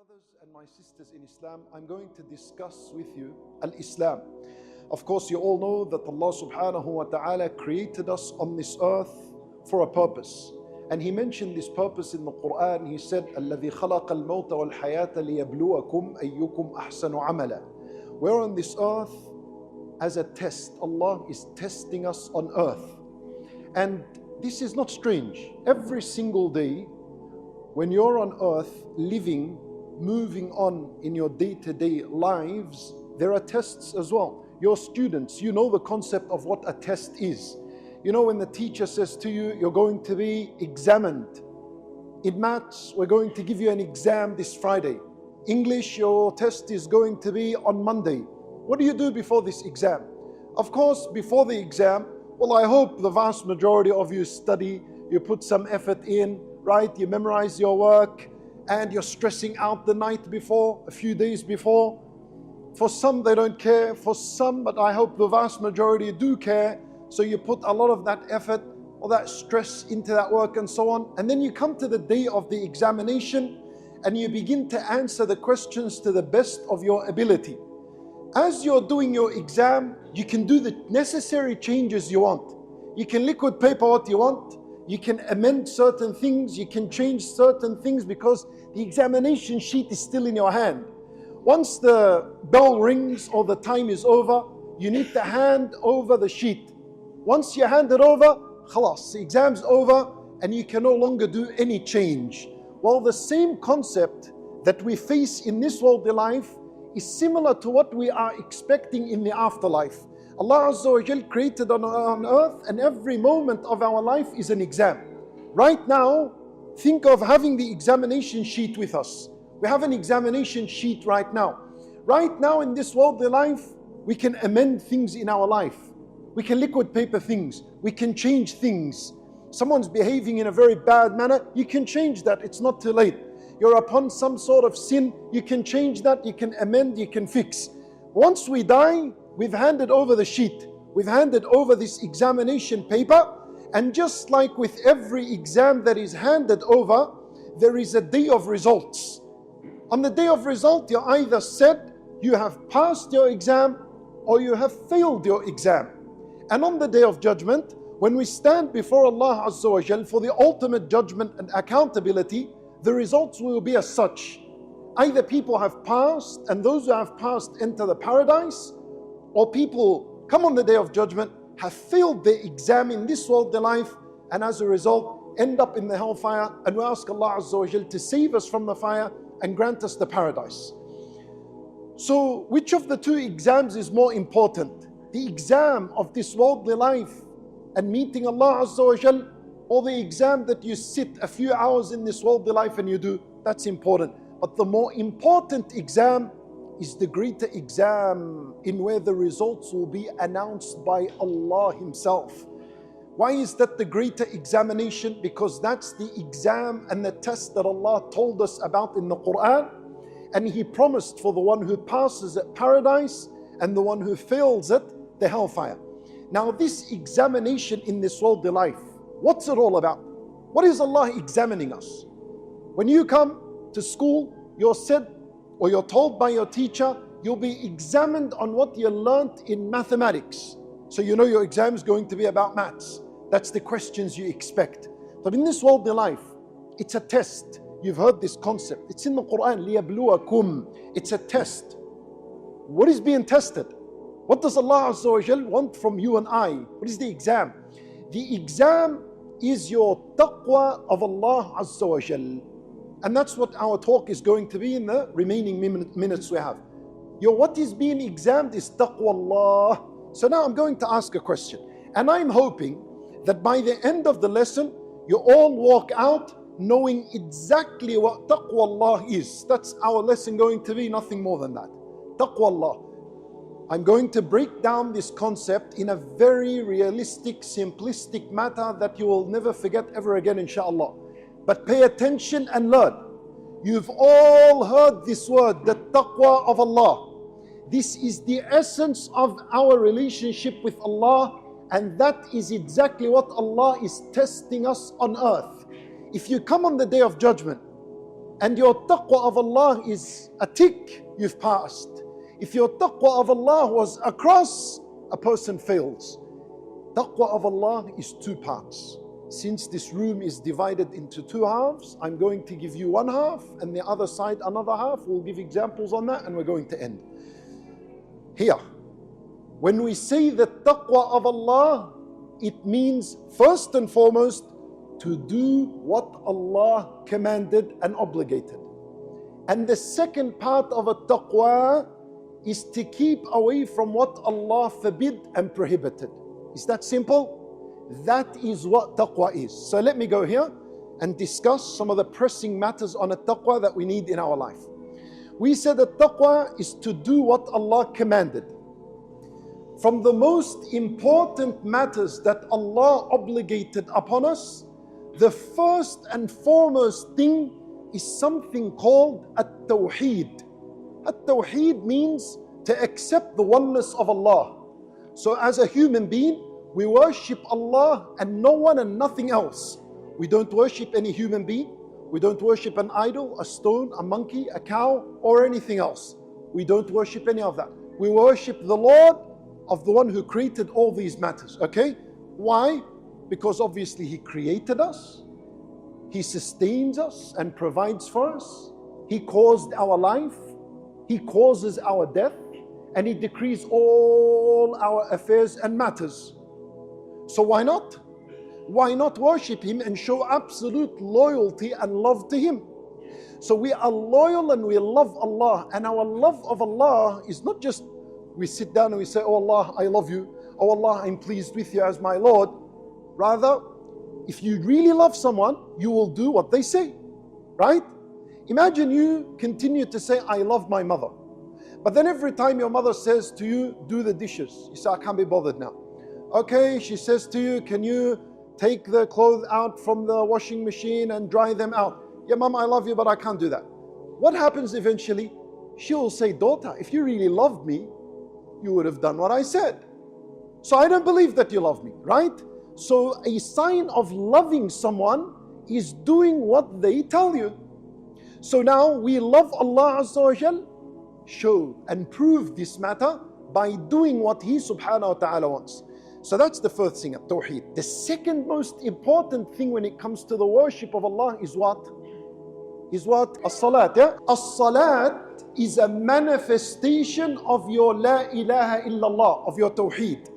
brothers and my sisters in Islam, I'm going to discuss with you Al-Islam. Of course, you all know that Allah subhanahu wa ta'ala created us on this earth for a purpose. And He mentioned this purpose in the Quran. He said, الَّذِي خَلَقَ الْمَوْتَ وَالْحَيَاةَ لِيَبْلُوَكُمْ أَيُّكُمْ أَحْسَنُ عَمَلًا. We're on this earth as a test. Allah is testing us on earth. And this is not strange. Every single day, when you're on earth, living, moving on in your day-to-day lives, there are tests as well. You're students, you know the concept of what a test is. You know when the teacher says to you, you're going to be examined. In maths, we're going to give you an exam this Friday. English, your test is going to be on Monday. What do you do before this exam? Of course, before the exam, well, I hope the vast majority of you study, you put some effort in, right? You memorize your work, and you're stressing out the night before, a few days before. For some, they don't care. For some, but I hope the vast majority do care. So you put a lot of that effort or that stress into that work and so on. And then you come to the day of the examination and you begin to answer the questions to the best of your ability. As you're doing your exam, you can do the necessary changes you want. You can liquid paper what you want. You can amend certain things. You can change certain things because the examination sheet is still in your hand. Once the bell rings or the time is over, you need to hand over the sheet. Once you hand it over, khalas, the exam's over and you can no longer do any change. Well, the same concept that we face in this worldly life is similar to what we are expecting in the afterlife. Allah Azza wa Jal created on earth, and every moment of our life is an exam. Right now, think of having the examination sheet with us. We have an examination sheet right now. Right now in this worldly life, we can amend things in our life. We can liquid paper things. We can change things. Someone's behaving in a very bad manner, you can change that. It's not too late. You're upon some sort of sin, you can change that, you can amend, you can fix. Once we die, we've handed over the sheet. We've handed over this examination paper. And just like with every exam that is handed over, there is a day of results. On the day of result, you're either said you have passed your exam or you have failed your exam. And on the day of judgment, when we stand before Allah Azza wa Jal for the ultimate judgment and accountability, the results will be as such. Either people have passed and those who have passed enter the paradise, or people come on the day of judgment, have failed the exam in this worldly life, and as a result end up in the hellfire. And we ask Allah Azza wa Jal to save us from the fire and grant us the paradise. So which of the two exams is more important? The exam of this worldly life and meeting Allah Azza wa Jal, or the exam that you sit a few hours in this worldly life and you do? That's important. But the more important exam is the greater exam, in where the results will be announced by Allah Himself. Why is that the greater examination? Because that's the exam and the test that Allah told us about in the Quran. And He promised for the one who passes it paradise and the one who fails it, the hellfire. Now this examination in this worldly life, what's it all about? What is Allah examining us? When you come to school, you're said, or you're told by your teacher, you'll be examined on what you learnt in mathematics. So you know your exam is going to be about maths. That's the questions you expect. But in this worldly life, it's a test. You've heard this concept. It's in the Quran, لِيَبْلُوَكُمْ. It's a test. What is being tested? What does Allah Azza wa Jal want from you and I? What is the exam? The exam is your taqwa of Allah Azza wa Jal. And that's what our talk is going to be in the remaining minutes we have. What is being examined is taqwa Allah. So now I'm going to ask a question. And I'm hoping that by the end of the lesson, you all walk out knowing exactly what taqwa Allah is. That's our lesson going to be, nothing more than that. Taqwa Allah. I'm going to break down this concept in a very realistic, simplistic matter that you will never forget ever again, inshallah. But pay attention and learn. You've all heard this word, the taqwa of Allah. This is the essence of our relationship with Allah, and that is exactly what Allah is testing us on earth. If you come on the day of judgment and your taqwa of Allah is a tick, you've passed. If your taqwa of Allah was a cross, a person fails. Taqwa of Allah is two parts. Since this room is divided into two halves, I'm going to give you one half and the other side another half. We'll give examples on that and we're going to end. Here, when we say the taqwa of Allah, it means first and foremost to do what Allah commanded and obligated. And the second part of a taqwa is to keep away from what Allah forbid and prohibited. Is that simple? That is what taqwa is. So let me go here and discuss some of the pressing matters on a taqwa that we need in our life. We said that taqwa is to do what Allah commanded. From the most important matters that Allah obligated upon us, the first and foremost thing is something called at-tawheed. At-tawheed means to accept the oneness of Allah. So as a human being, we worship Allah and no one and nothing else. We don't worship any human being. We don't worship an idol, a stone, a monkey, a cow, or anything else. We don't worship any of that. We worship the Lord of the one who created all these matters. Okay? Why? Because obviously He created us. He sustains us and provides for us. He caused our life. He causes our death. And He decrees all our affairs and matters. So why not? Why not worship Him and show absolute loyalty and love to Him? So we are loyal and we love Allah. And our love of Allah is not just we sit down and we say, oh Allah, I love you. Oh Allah, I'm pleased with you as my Lord. Rather, if you really love someone, you will do what they say. Right? Imagine you continue to say, I love my mother. But then every time your mother says to you, do the dishes, you say, I can't be bothered now. Okay, she says to you, can you take the clothes out from the washing machine and dry them out? Yeah, Mom, I love you, but I can't do that. What happens eventually? She will say, daughter, if you really loved me, you would have done what I said. So I don't believe that you love me, right? So a sign of loving someone is doing what they tell you. So now we love Allah Azza wa Jal, show and prove this matter by doing what He subhanahu wa ta'ala wants. So that's the first thing, Tawheed. The second most important thing when it comes to the worship of Allah is what? Is what? As-salat, yeah? As-salat is a manifestation of your La ilaha illallah, of your Tawheed.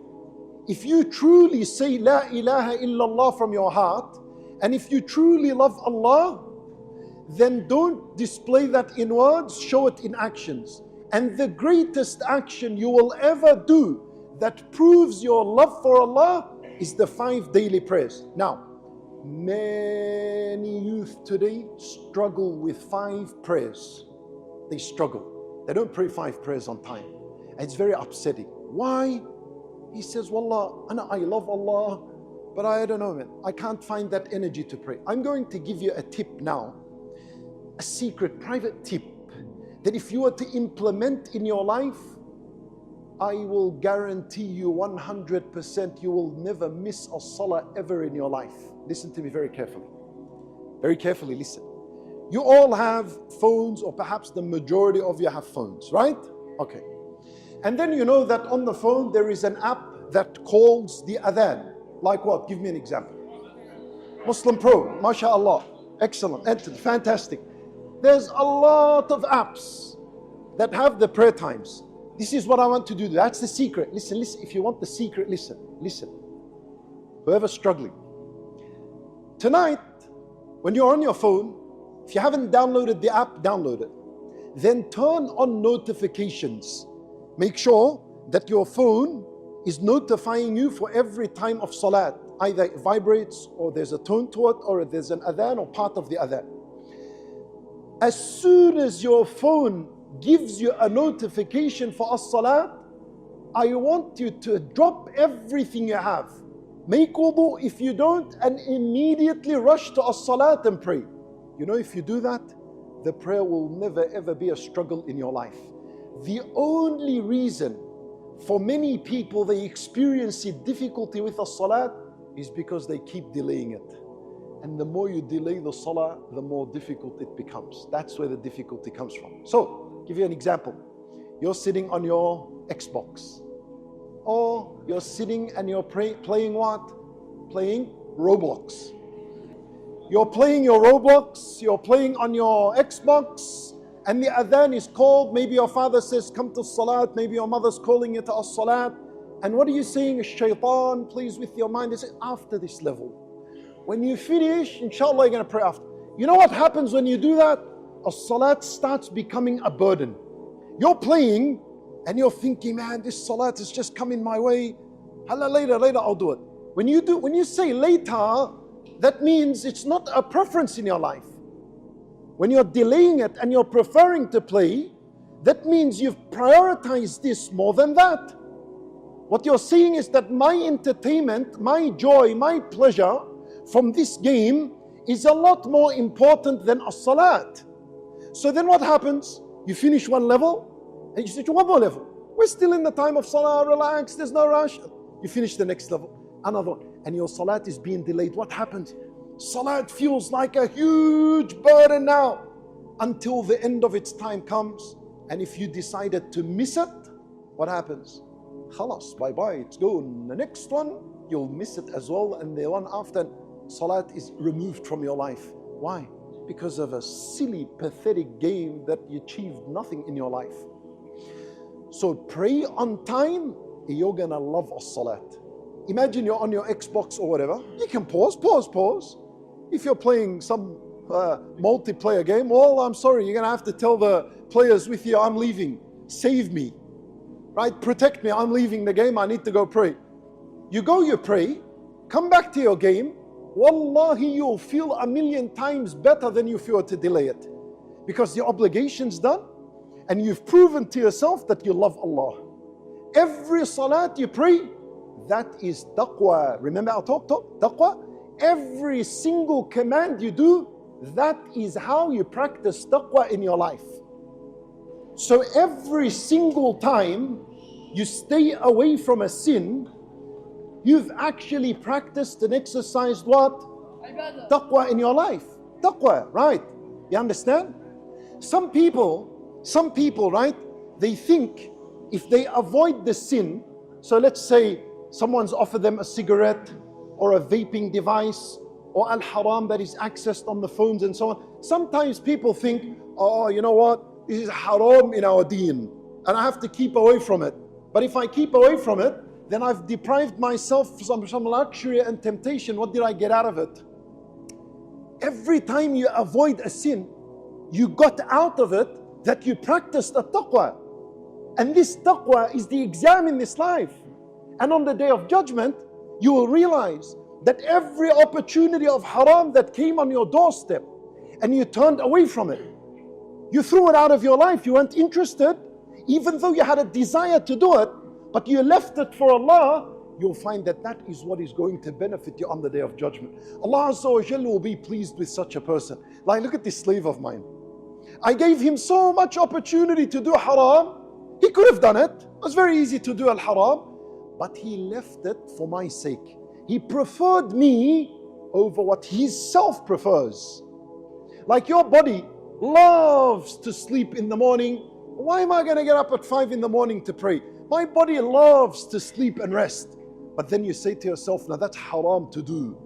If you truly say La ilaha illallah from your heart, and if you truly love Allah, then don't display that in words, show it in actions. And the greatest action you will ever do that proves your love for Allah is the 5 daily prayers. Now, many youth today struggle with 5 prayers. They struggle. They don't pray 5 prayers on time. And it's very upsetting. Why? He says, Wallah, I love Allah, but I don't know, man. I can't find that energy to pray. I'm going to give you a tip now, a secret, private tip, that if you were to implement in your life, I will guarantee you 100% you will never miss a salah ever in your life. Listen to me very carefully. Very carefully listen. You all have phones, or perhaps the majority of you have phones, right? Okay. And then you know that on the phone there is an app that calls the adhan. Like what? Give me an example. Muslim Pro, mashallah. Excellent, fantastic. There's a lot of apps that have the prayer times. This is what I want to do. That's the secret. Listen, listen. If you want the secret, listen, listen. Whoever's struggling. Tonight, when you're on your phone, if you haven't downloaded the app, download it. Then turn on notifications. Make sure that your phone is notifying you for every time of salat. Either it vibrates, or there's a tone to it, or there's an adhan or part of the adhan. As soon as your phone gives you a notification for as-salat, I want you to drop everything you have. Make wudu if you don't, and immediately rush to as-salat and pray. You know, if you do that, the prayer will never ever be a struggle in your life. The only reason for many people they experience difficulty with as-salat is because they keep delaying it. And the more you delay the salah, the more difficult it becomes. That's where the difficulty comes from. So, give you an example. You're sitting on your Xbox. Or you're sitting and you're playing what? Playing Roblox. You're playing your Roblox, you're playing on your Xbox, and the adhan is called. Maybe your father says, come to salat. Maybe your mother's calling you to as-salat. And what are you saying? Shaitan plays with your mind. They say, after this level. When you finish, inshallah, you're going to pray after. You know what happens when you do that? As-salat starts becoming a burden. You're playing and you're thinking, man, this salat is just coming my way. Later, I'll do it. When you say later, that means it's not a preference in your life. When you're delaying it and you're preferring to play, that means you've prioritized this more than that. What you're saying is that my entertainment, my joy, my pleasure from this game is a lot more important than as-salat. So then what happens? You finish one level and you say, one more level. We're still in the time of salah, relax, there's no rush. You finish the next level, another one, and your salat is being delayed. What happens? Salat feels like a huge burden now until the end of its time comes. And if you decided to miss it, what happens? Khalas, bye-bye, it's gone. The next one, you'll miss it as well. And the one after, salat is removed from your life. Why? Because of a silly, pathetic game that you achieved nothing in your life. So pray on time, you're gonna love as-salat. Imagine you're on your Xbox or whatever. You can pause. If you're playing some multiplayer game, well, I'm sorry, you're gonna have to tell the players with you, I'm leaving, save me, right? Protect me, I'm leaving the game, I need to go pray. You go, you pray, come back to your game, wallahi, you'll feel 1,000,000 times better than if you were to delay it. Because the obligation's done, and you've proven to yourself that you love Allah. Every salat you pray, that is taqwa. Remember our talk, taqwa? Every single command you do, that is how you practice taqwa in your life. So every single time you stay away from a sin, you've actually practiced and exercised what? Taqwa in your life. Taqwa, right? You understand? Some people, right? They think if they avoid the sin, so let's say someone's offered them a cigarette or a vaping device or al-haram that is accessed on the phones and so on. Sometimes people think, oh, you know what? This is haram in our deen and I have to keep away from it. But if I keep away from it, then I've deprived myself of some luxury and temptation. What did I get out of it? Every time you avoid a sin, you got out of it that you practiced a taqwa. And this taqwa is the exam in this life. And on the day of judgment, you will realize that every opportunity of haram that came on your doorstep and you turned away from it, you threw it out of your life, you weren't interested, even though you had a desire to do it, but you left it for Allah, you'll find that that is what is going to benefit you on the day of judgment. Allah Azza wa Jalla will be pleased with such a person. Like, look at this slave of mine. I gave him so much opportunity to do haram. He could have done it. It was very easy to do al-haram. But he left it for my sake. He preferred me over what his self prefers. Like your body loves to sleep in the morning. Why am I going to get up at 5 in the morning to pray? My body loves to sleep and rest. But then you say to yourself, now that's haram to do.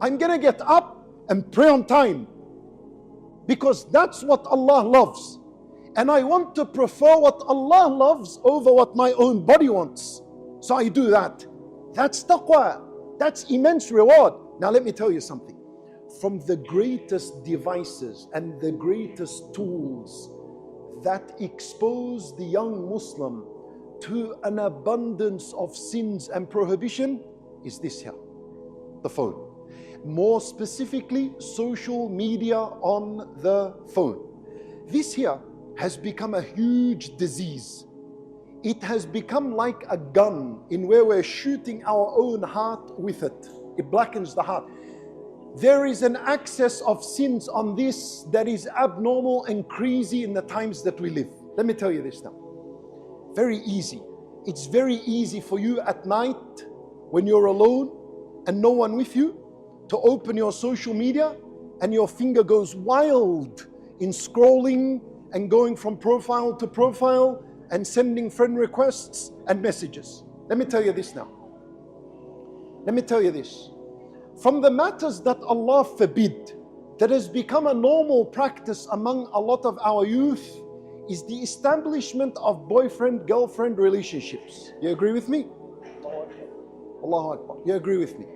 I'm going to get up and pray on time. Because that's what Allah loves. And I want to prefer what Allah loves over what my own body wants. So I do that. That's taqwa. That's immense reward. Now let me tell you something. From the greatest devices and the greatest tools that expose the young Muslim to an abundance of sins and prohibition is this here, the phone. More specifically, social media on the phone. This here has become a huge disease. It has become like a gun in where we're shooting our own heart with it. It blackens the heart. There is an access of sins on this that is abnormal and crazy in the times that we live. Let me tell you this now. Very easy. It's very easy for you at night when you're alone and no one with you to open your social media and your finger goes wild in scrolling and going from profile to profile and sending friend requests and messages. Let me tell you this now. Let me tell you this. From the matters that Allah forbid, that has become a normal practice among a lot of our youth, is the establishment of boyfriend-girlfriend relationships. You agree with me? Allahu Akbar. You agree with me?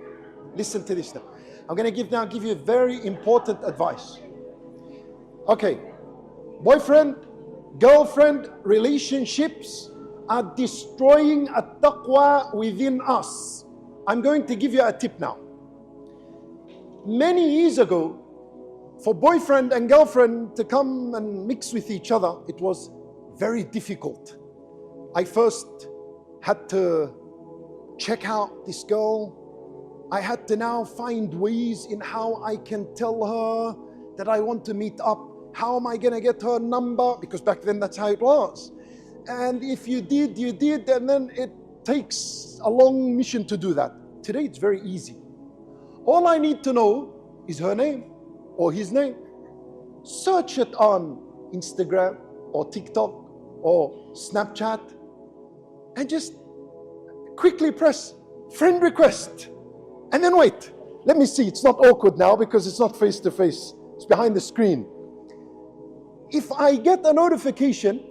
Listen to this now. I'm going to give you very important advice. Okay, boyfriend, girlfriend relationships are destroying at-taqwa within us. I'm going to give you a tip now. Many years ago, for boyfriend and girlfriend to come and mix with each other, it was very difficult. I first had to check out this girl. I had to now find ways in how I can tell her that I want to meet up. How am I going to get her number? Because back then that's how it was. And if you did, you did, and then it takes a long mission to do that. Today it's very easy. All I need to know is her name or his name. Search it on Instagram or TikTok or Snapchat and just quickly press friend request and then wait. Let me see, it's not awkward now because it's not face to face, it's behind the screen. If I get a notification,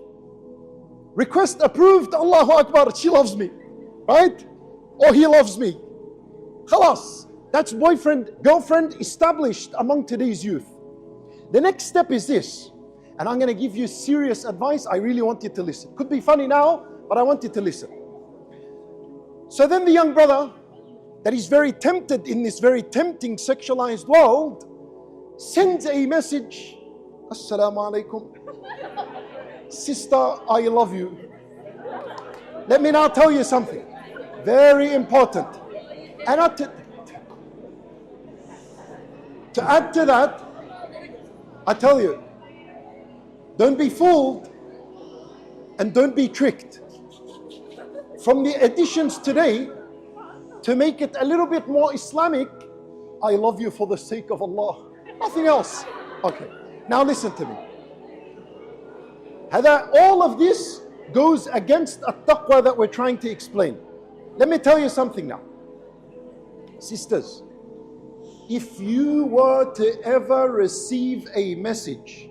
request approved, Allahu Akbar, she loves me, right? Or he loves me. Khalas, that's boyfriend, girlfriend established among today's youth. The next step is this, and I'm going to give you serious advice. I really want you to listen. Could be funny now, but I want you to listen. So then the young brother that is very tempted in this very tempting sexualized world sends a message. Assalamu alaikum. Sister, I love you. Let me now tell you something very important. And to add to that, I tell you, don't be fooled and don't be tricked. From the additions today, to make it a little bit more Islamic, I love you for the sake of Allah. Nothing else. Okay, now listen to me. All of this goes against a taqwa that we're trying to explain. Let me tell you something now. Sisters, if you were to ever receive a message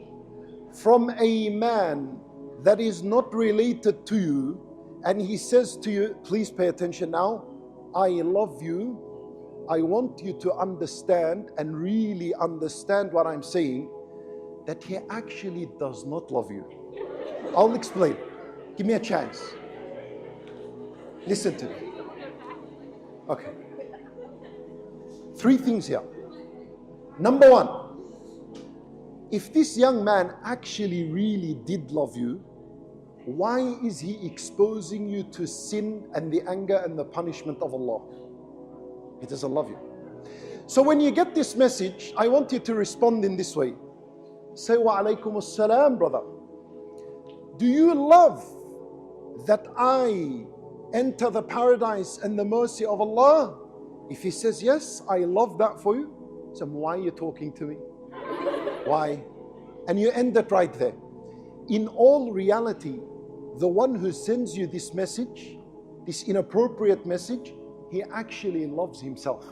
from a man that is not related to you, and he says to you, please pay attention now, I love you, I want you to understand and really understand what I'm saying, that he actually does not love you. I'll explain. Give me a chance. Listen to me. Okay. 3 things here. Number 1, if this young man actually really did love you, why is he exposing you to sin and the anger and the punishment of Allah? He doesn't love you. So when you get this message, I want you to respond in this way. Say, wa alaykum as-salam, brother. Do you love that I enter the paradise and the mercy of Allah? If he says, yes, I love that for you. So why are you talking to me? Why? And you end it right there. In all reality, the one who sends you this message, this inappropriate message, he actually loves himself.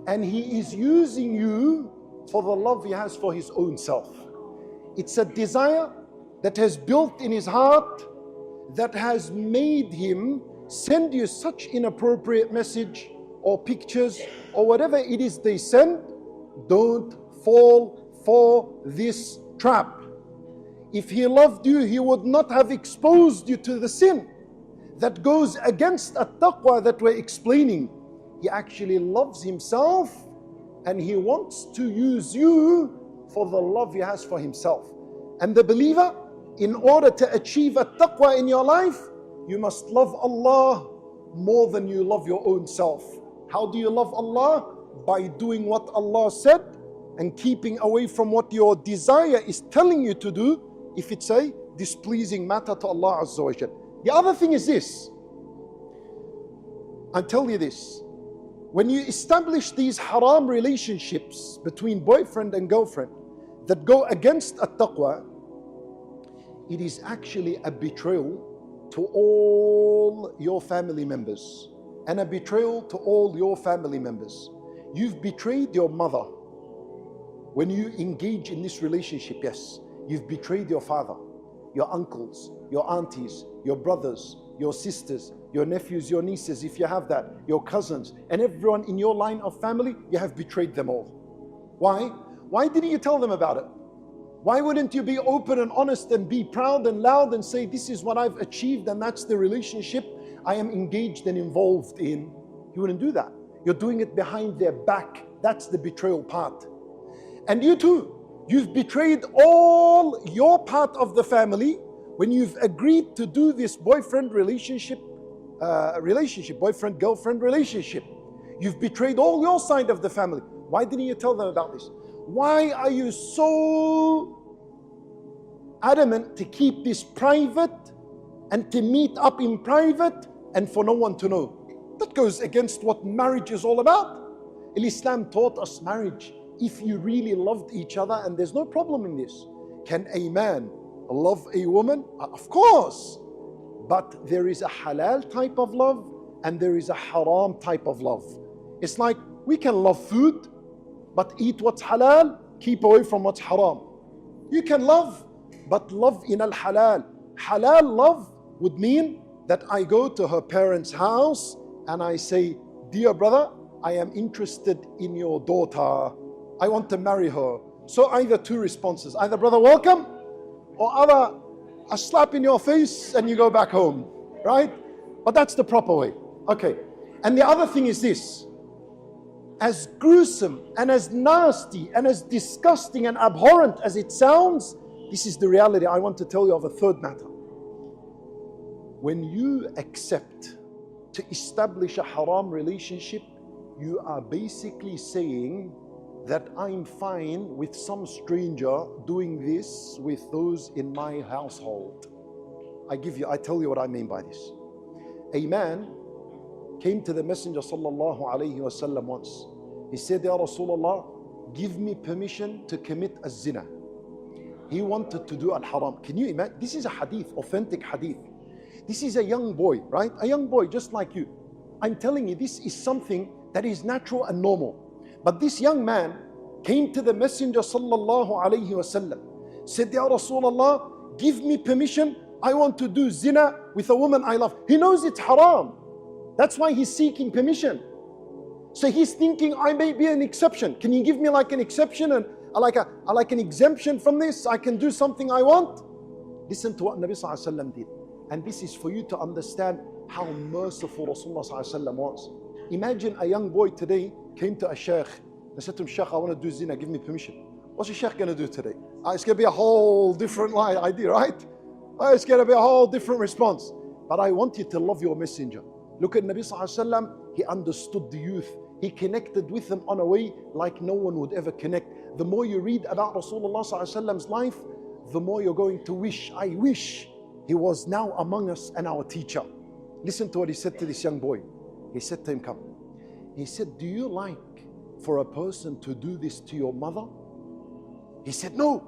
And he is using you for the love he has for his own self. It's a desire that has built in his heart that has made him send you such inappropriate message or pictures or whatever it is they send. Don't fall for this trap. If he loved you, he would not have exposed you to the sin that goes against a taqwa that we're explaining. He actually loves himself and he wants to use you for the love he has for himself. And the believer, in order to achieve a taqwa in your life, you must love Allah more than you love your own self. How do you love Allah? By doing what Allah said and keeping away from what your desire is telling you to do, if it's a displeasing matter to Allah Azza wa Jal. The other thing is this. I'll tell you this. when you establish these haram relationships between boyfriend and girlfriend that go against at-taqwa, it is actually a betrayal to all your family members, and a betrayal to all your family members. You've betrayed your mother when you engage in this relationship. Yes, you've betrayed your father, your uncles, your aunties, your brothers, your sisters, your nephews, your nieces, if you have that, your cousins, and everyone in your line of family. You have betrayed them all. Why? Why didn't you tell them about it? Why wouldn't you be open and honest and be proud and loud and say, this is what I've achieved and that's the relationship I am engaged and involved in? You wouldn't do that. You're doing it behind their back. That's the betrayal part. And you too, you've betrayed all your part of the family when you've agreed to do this boyfriend boyfriend-girlfriend relationship. You've betrayed all your side of the family. Why didn't you tell them about this? Why are you so adamant to keep this private and to meet up in private and for no one to know? That goes against what marriage is all about. Islam taught us marriage if you really loved each other, and there's no problem in this. Can a man love a woman? Of course. But there is a halal type of love and there is a haram type of love. It's like we can love food, but eat what's halal, keep away from what's haram. You can love, but love in al-halal. Halal love would mean that I go to her parents' house and I say, dear brother, I am interested in your daughter. I want to marry her. So either two responses, either brother welcome, or other a slap in your face and you go back home, right? But that's the proper way. Okay. And the other thing is this: as gruesome and as nasty and as disgusting and abhorrent as it sounds, this is the reality. I want to tell you of a third matter. When you accept to establish a haram relationship, you are basically saying that I'm fine with some stranger doing this with those in my household. I tell you what I mean by this. A man came to the Messenger sallallahu alaihi wasallam once. He said, Ya Rasulullah, give me permission to commit a zina. He wanted to do al-haram. Can you imagine? This is a hadith, authentic hadith. This is a young boy, right? A young boy just like you. I'm telling you, this is something that is natural and normal. But this young man came to the Messenger sallallahu alaihi wasallam, said, Ya Rasulullah, give me permission. I want to do zina with a woman I love. He knows it's haram. That's why he's seeking permission. So he's thinking, I may be an exception. Can you give me like an exception and like an exemption from this? I can do something I want. Listen to what Nabi sallallahu alaihi wasallam did. And this is for you to understand how merciful Rasulullah sallallahu alaihi wasallam was. Imagine a young boy today came to a sheikh. They said to him, Sheikh, I want to do zina, give me permission. What's the sheikh going to do today? It's going to be a whole different idea, right? It's going to be a whole different response. But I want you to love your messenger. Look at Nabi sallallahu alaihi wasallam. He understood the youth. He connected with them on a way like no one would ever connect. The more you read about Rasulullah sallallahu alaihi wasallam's life, the more you're going to wish, I wish he was now among us and our teacher. Listen to what he said to this young boy. He said to him, come. He said, do you like for a person to do this to your mother? He said, no.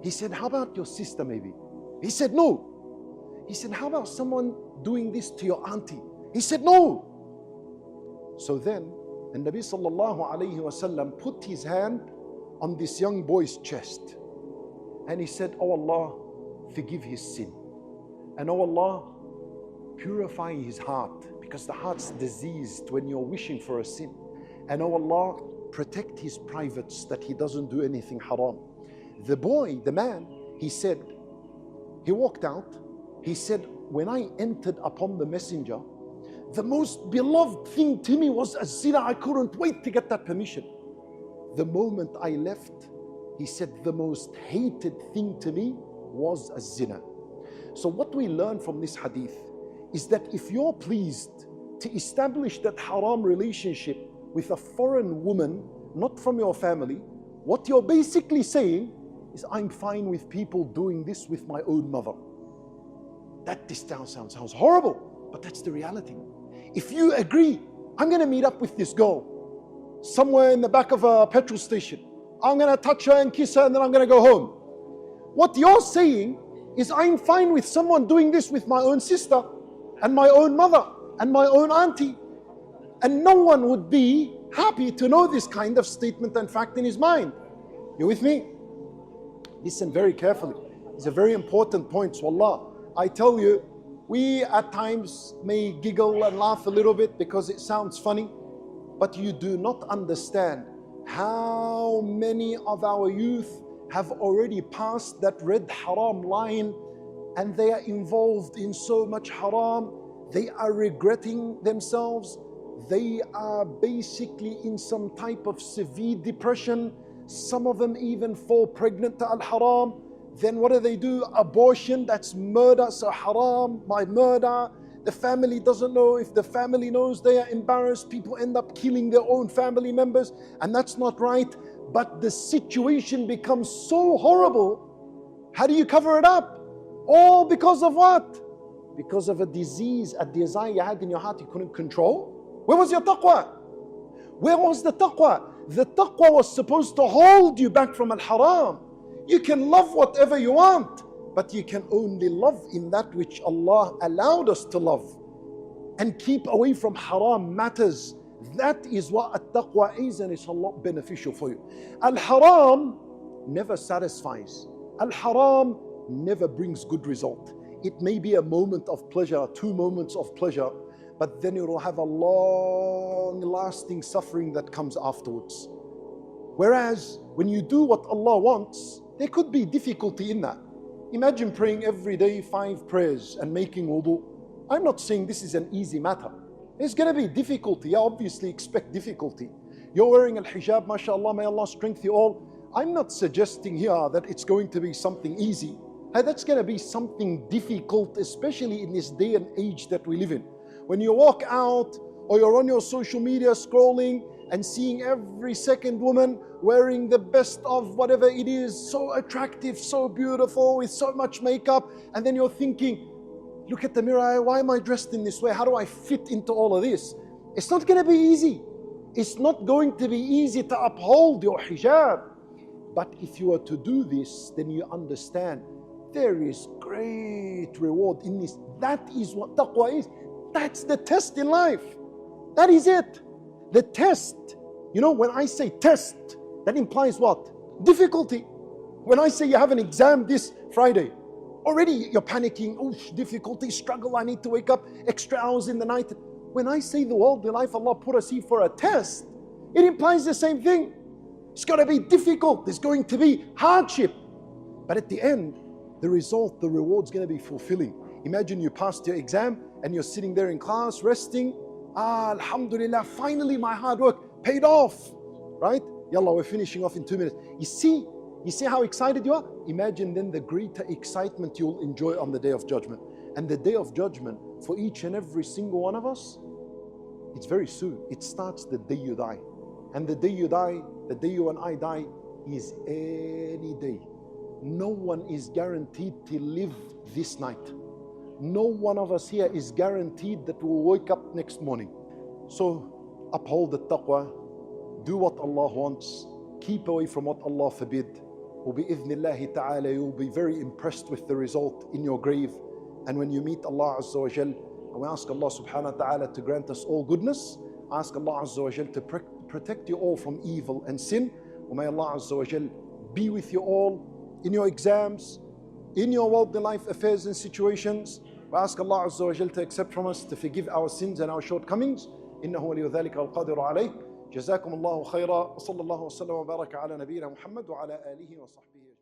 He said, how about your sister maybe? He said, no. He said, how about someone doing this to your auntie? He said, no. So then, the Nabi sallallahu alayhi wasallam put his hand on this young boy's chest. And he said, oh Allah, forgive his sin. And oh Allah, purify his heart. Because the heart's diseased when you're wishing for a sin. And oh Allah, protect his privates that he doesn't do anything haram. The boy, the man, he said, he walked out. He said, when I entered upon the messenger, the most beloved thing to me was a zina. I couldn't wait to get that permission. The moment I left, he said, the most hated thing to me was a zina. So what we learn from this hadith is that if you're pleased to establish that haram relationship with a foreign woman, not from your family, what you're basically saying is, I'm fine with people doing this with my own mother. That sounds horrible, but that's the reality. If you agree I'm going to meet up with this girl somewhere in the back of a petrol station. I'm going to touch her and kiss her and then I'm going to go home. What you're saying is, I'm fine with someone doing this with my own sister and my own mother and my own auntie. And no one would be happy to know this kind of statement and fact in his mind. You with me? Listen very carefully. These are very important points, wallah. I tell you, we at times may giggle and laugh a little bit because it sounds funny, but you do not understand how many of our youth have already passed that red haram line and they are involved in so much haram. They are regretting themselves. They are basically in some type of severe depression. Some of them even fall pregnant to al-haram. Then what do? Abortion, that's murder, so haram by murder. The family doesn't know. If the family knows, they are embarrassed. People end up killing their own family members, and that's not right. But the situation becomes so horrible. How do you cover it up? All because of what? Because of a disease, a desire you had in your heart you couldn't control. Where was your taqwa? Where was the taqwa? The taqwa was supposed to hold you back from al-haram. You can love whatever you want, but you can only love in that which Allah allowed us to love. And keep away from haram matters. That is what at-taqwa is, and it's a lot beneficial for you. Al-haram never satisfies. Al-haram never brings good result. It may be a moment of pleasure, 2 moments of pleasure, but then it will have a long lasting suffering that comes afterwards. Whereas when you do what Allah wants, there could be difficulty in that. Imagine praying every day 5 prayers and making wudu. I'm not saying this is an easy matter. There's going to be difficulty. I obviously expect difficulty. You're wearing al-hijab, mashallah, may Allah strengthen you all. I'm not suggesting here that it's going to be something easy. That's going to be something difficult, especially in this day and age that we live in. When you walk out or you're on your social media scrolling and seeing every second woman wearing the best of whatever it is, so attractive, so beautiful, with so much makeup, and then you're thinking, look at the mirror, why am I dressed in this way? How do I fit into all of this? It's not going to be easy. It's not going to be easy to uphold your hijab. But if you are to do this, then you understand there is great reward in this. That is what taqwa is. That's the test in life. That is it. The test. You know, when I say test, that implies what? Difficulty. When I say you have an exam this Friday, already you're panicking. Oh, difficulty, struggle, I need to wake up extra hours in the night. When I say the worldly life Allah put us here for a test, it implies the same thing. It's got to be difficult. There's going to be hardship. But at the end, the result, the reward's going to be fulfilling. Imagine you passed your exam and you're sitting there in class resting. Alhamdulillah, finally my hard work paid off. Right? Yallah, we're finishing off in 2 minutes. You see how excited you are? Imagine then the greater excitement you'll enjoy on the Day of Judgment. And the Day of Judgment, for each and every single one of us, it's very soon. It starts the day you die. And the day you die, the day you and I die, is any day. No one is guaranteed to live this night. No one of us here is guaranteed that we'll wake up next morning. So uphold the taqwa, do what Allah wants, keep away from what Allah forbid. وَبِإِذْنِ ta'ala, you'll be very impressed with the result in your grave. And when you meet Allah Azza wa Jal, and we ask Allah subhanahu wa ta'ala to grant us all goodness, ask Allah Azza wa Jal to protect you all from evil and sin. May Allah Azza wa Jal be with you all in your exams, in your worldly life affairs and situations. We ask Allah Azza wa Jal to accept from us, to forgive our sins and our shortcomings. إنه ولي ذلك والقادر عليه. جزاكم الله خيرا. وصلى الله وسلم وبارك على نبينا محمد وعلى آله وصحبه.